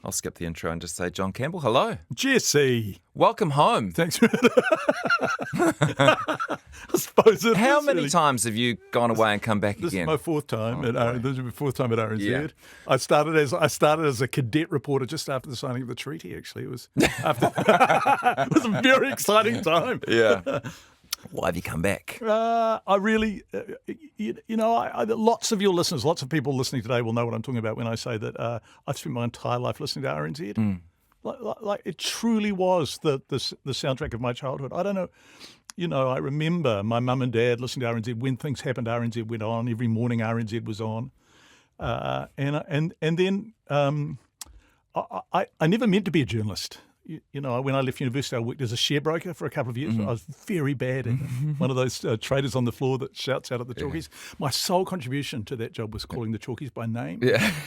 I'll skip the intro and just say, John Campbell, hello. Jesse. Welcome home. Thanks. I suppose it How is many really. times have you gone away and come back This again? is my fourth time. This is my fourth time at RNZ. Yeah. I started as a cadet reporter just after the signing of the treaty. Actually, it was after. It was a very exciting time. Yeah. Why have you come back? I really, lots of your listeners, lots of people listening today will know what I'm talking about when I say that I've spent my entire life listening to RNZ. Like it truly was the soundtrack of my childhood. I don't know. I remember my mum and dad listening to RNZ when things happened. RNZ went on every morning. RNZ was on, and then I never meant to be a journalist. When I left university, I worked as a share broker for a couple of years. I was very bad at it. One of those traders on the floor that shouts out at the chalkies. My sole contribution to that job was calling the chalkies by name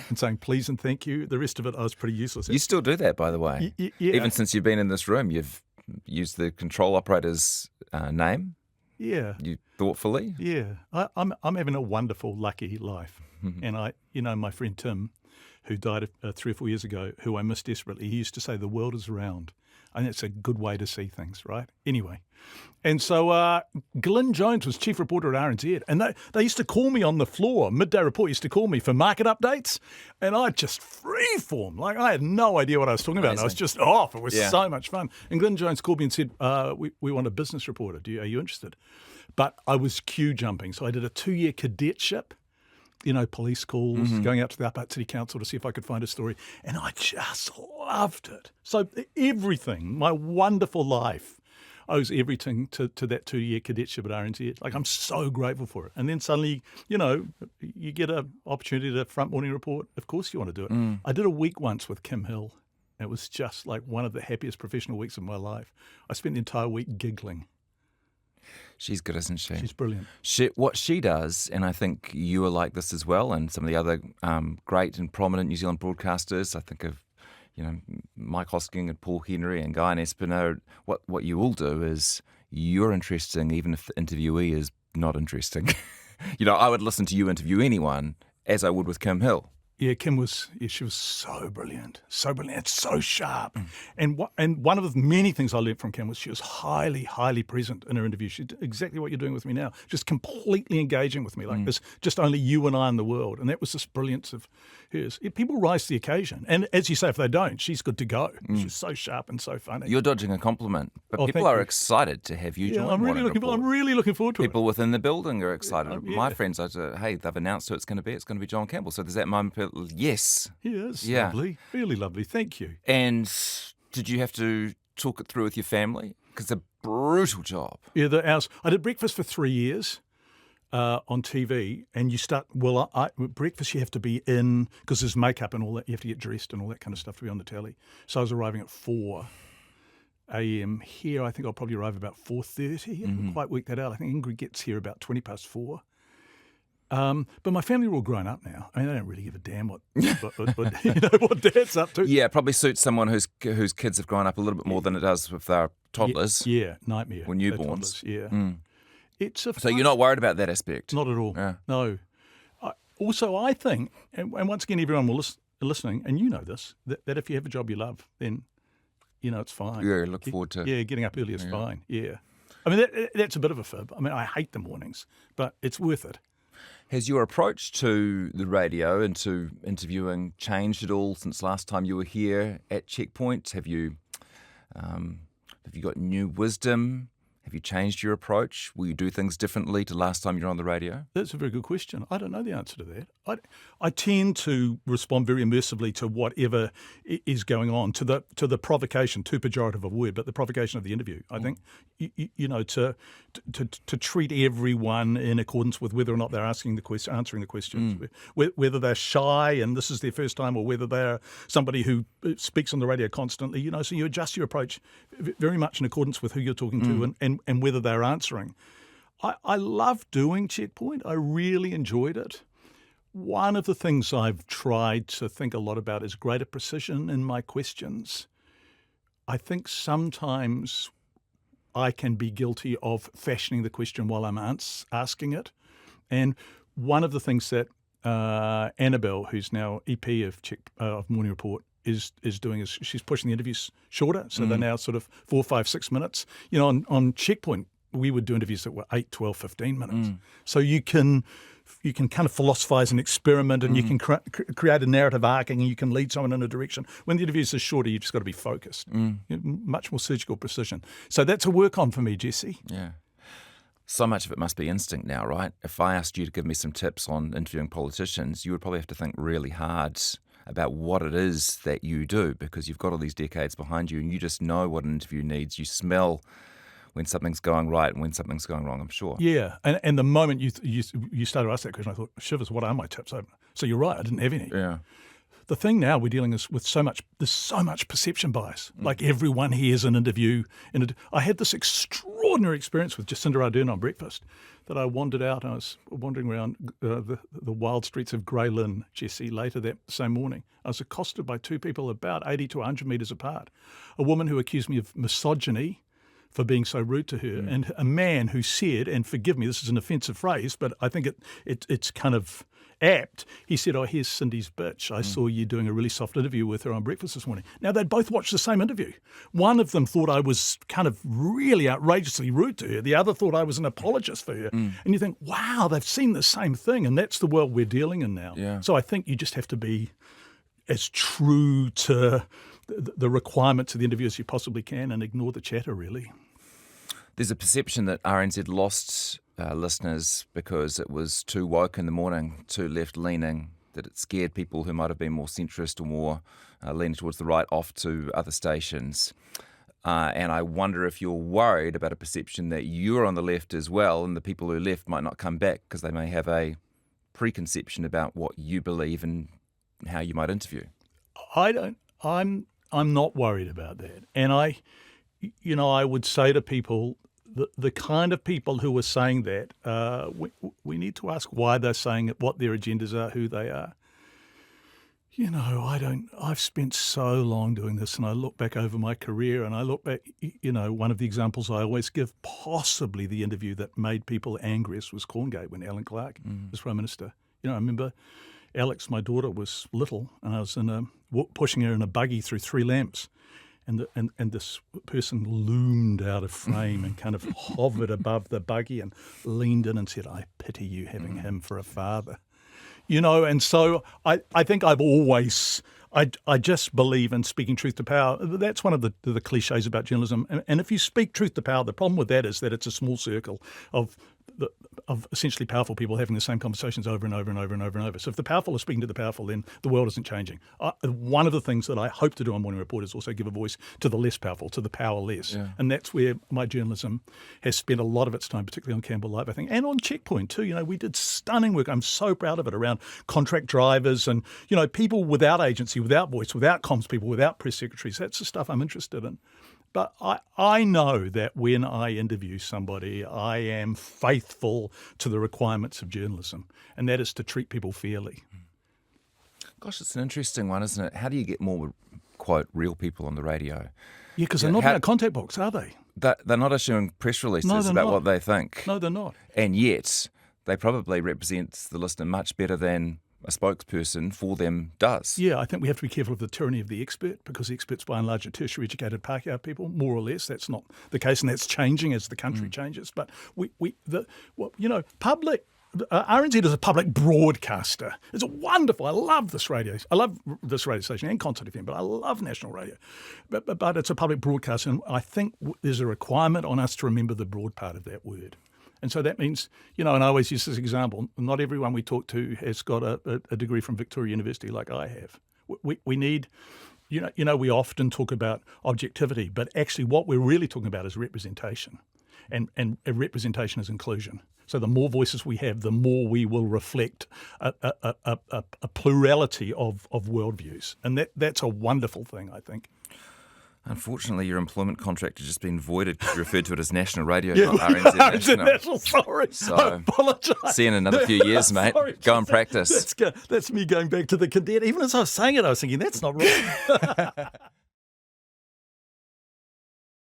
and saying please and thank you. The rest of it, I was pretty useless at. You still do that, by the way. Yeah. Even since you've been in this room, you've used the control operator's name. Yeah. You thoughtfully. Yeah. I'm having a wonderful, lucky life. And my friend Tim, who died 3 or 4 years ago, who I miss desperately, he used to say the world is round. I think it's a good way to see things, right? Anyway. And so Glyn Jones was chief reporter at RNZ, and they used to call me on the floor. Midday Report used to call me for market updates, and I'd just freeform. Like, I had no idea what I was talking about. And I was just off. It was so much fun. And Glyn Jones called me and said, we want a business reporter. Are you interested? But I was queue jumping. So I did a 2-year cadetship. Police calls, going out to the Upper Hutt City Council to see if I could find a story. And I just loved it. So everything, my wonderful life, owes everything to that 2-year cadetship at RNZ. Like, I'm so grateful for it. And then suddenly, you get an opportunity to front morning report. Of course you want to do it. I did a week once with Kim Hill. It was just like one of the happiest professional weeks of my life. I spent the entire week giggling. She's good, isn't she? She's brilliant. What she does, and I think you are like this as well, and some of the other great and prominent New Zealand broadcasters, I think of, Mike Hosking and Paul Henry and Guy and Espino. What you all do is you're interesting, even if the interviewee is not interesting. I would listen to you interview anyone as I would with Kim Hill. Yeah, she was so brilliant, and so sharp. And one of the many things I learned from Kim was she was highly, highly present in her interview. She did exactly what you're doing with me now, just completely engaging with me, like there's just only you and I in the world. And that was this brilliance of hers. People rise to the occasion. And as you say, if they don't, she's good to go. She's so sharp and so funny. You're dodging a compliment, but people thank are you. excited to have you join. I'm really looking forward to it. People within the building are excited. My friends are, hey, they've announced who it's going to be John Campbell. So there's that moment. Yes. Yes, Yeah. lovely, really lovely. Thank you. And did you have to talk it through with your family? Because it's a brutal job. Yeah, I did breakfast for 3 years on TV, and you start, breakfast you have to be in, because there's makeup and all that, you have to get dressed and all that kind of stuff to be on the telly. So I was arriving at 4 a.m. here. I think I'll probably arrive about 4:30. I haven't quite worked that out. I think Ingrid gets here about 20 past 4. But my family are all grown up now. I mean, they don't really give a damn what Dad's up to. Yeah, it probably suits someone whose kids have grown up a little bit more than it does if they're toddlers. Yeah, nightmare. Or newborns. Toddlers, yeah. So you're not worried about that aspect? Not at all. Yeah. No. I think, and once again, everyone will listening, and you know this, that if you have a job you love, then, it's fine. Yeah, look forward to. Yeah, getting up early is fine. Yeah. I mean, that's a bit of a fib. I mean, I hate the mornings, but it's worth it. Has your approach to the radio and to interviewing changed at all since last time you were here at Checkpoint? Have you got new wisdom? Have you changed your approach? Will you do things differently to last time you were on the radio? That's a very good question. I don't know the answer to that. I tend to respond very immersively to whatever is going on, to the provocation, too pejorative a word, but the provocation of the interview. I think, to treat everyone in accordance with whether or not they're answering the questions, whether they're shy and this is their first time, or whether they're somebody who speaks on the radio constantly. So you adjust your approach very much in accordance with who you're talking to and whether they're answering. I love doing Checkpoint. I really enjoyed it. One of the things I've tried to think a lot about is greater precision in my questions. I think sometimes I can be guilty of fashioning the question while I'm asking it. And one of the things that Annabelle, who's now EP of Morning Report, is doing is she's pushing the interviews shorter, so they're now sort of 4, 5, 6 minutes. You know, on Checkpoint, we would do interviews that were 8, 12, 15 minutes. So you can kind of philosophize and experiment, and you can create a narrative arc, and you can lead someone in a direction. When the interviews are shorter, you've just got to be focused. Much more surgical precision. So that's a work on for me, Jesse. Yeah. So much of it must be instinct now, right? If I asked you to give me some tips on interviewing politicians, you would probably have to think really hard about what it is that you do, because you've got all these decades behind you and you just know what an interview needs. You smell when something's going right and when something's going wrong, I'm sure. Yeah, and the moment you started to ask that question, I thought, shivers, what are my tips? So you're right, I didn't have any. Yeah. The thing now we're dealing with there's so much perception bias. Like everyone hears an interview. I had this extraordinary experience with Jacinda Ardern on breakfast that I wandered out. I was wandering around the wild streets of Grey Lynn, Jesse, later that same morning. I was accosted by two people about 80 to 100 metres apart. A woman who accused me of misogyny for being so rude to her, and a man who said, and forgive me, this is an offensive phrase, but I think it's kind of apt. He said, "Oh, here's Cindy's bitch. I saw you doing a really soft interview with her on breakfast this morning." Now, they'd both watched the same interview. One of them thought I was kind of really outrageously rude to her. The other thought I was an apologist for her. And you think, wow, they've seen the same thing, and that's the world we're dealing in now. Yeah. So I think you just have to be as true to the requirements of the interview as you possibly can and ignore the chatter, really. There's a perception that RNZ lost listeners because it was too woke in the morning, too left-leaning, that it scared people who might have been more centrist or more leaning towards the right off to other stations. And I wonder if you're worried about a perception that you're on the left as well, and the people who left might not come back because they may have a preconception about what you believe and how you might interview. I'm not worried about that. And I would say to people, the kind of people who are saying that, we need to ask why they're saying it, what their agendas are, who they are. I've spent so long doing this, and I look back over my career and I look back, one of the examples I always give, possibly the interview that made people angriest was Corngate when Alan Clark was Prime Minister. I remember Alex, my daughter, was little, and I was pushing her in a buggy through three lamps. And this person loomed out of frame and kind of hovered above the buggy and leaned in and said, "I pity you having him for a father." And so I think I've always, I just believe in speaking truth to power. That's one of the cliches about journalism. And if you speak truth to power, the problem with that is that it's a small circle of essentially powerful people having the same conversations over and over and over and over and over. So if the powerful are speaking to the powerful, then the world isn't changing. One of the things that I hope to do on Morning Report is also give a voice to the less powerful, to the powerless. Yeah. And that's where my journalism has spent a lot of its time, particularly on Campbell Live, I think, and on Checkpoint too. We did stunning work. I'm so proud of it around contract drivers and, people without agency, without voice, without comms people, without press secretaries. That's the stuff I'm interested in. But I know that when I interview somebody, I am faithful to the requirements of journalism, and that is to treat people fairly. Gosh, it's an interesting one, isn't it? How do you get more, quote, real people on the radio? Yeah, because they're not in our contact box, are they? They're not issuing press releases about what they think. No, they're not. And yet, they probably represent the listener much better than a spokesperson for them does. Yeah, I think we have to be careful of the tyranny of the expert, because the experts by and large are tertiary educated park-out people, more or less. That's not the case, and that's changing as the country changes. But public RNZ is a public broadcaster. It's wonderful. I love this radio. I love this radio station and Concert FM, but I love national radio. But it's a public broadcaster, and I think there's a requirement on us to remember the broad part of that word. And so that means, and I always use this example, not everyone we talk to has got a degree from Victoria University like I have. We need, we often talk about objectivity, but actually what we're really talking about is representation. And representation is inclusion. So the more voices we have, the more we will reflect a plurality of worldviews. And that's a wonderful thing, I think. Unfortunately, your employment contract has just been voided because you referred to it as national radio, not RNZ National. Sorry, so, I apologise. See you in another few years, mate. Sorry, Go and practice. That's me going back to the cadet. Even as I was saying it, I was thinking, that's not right.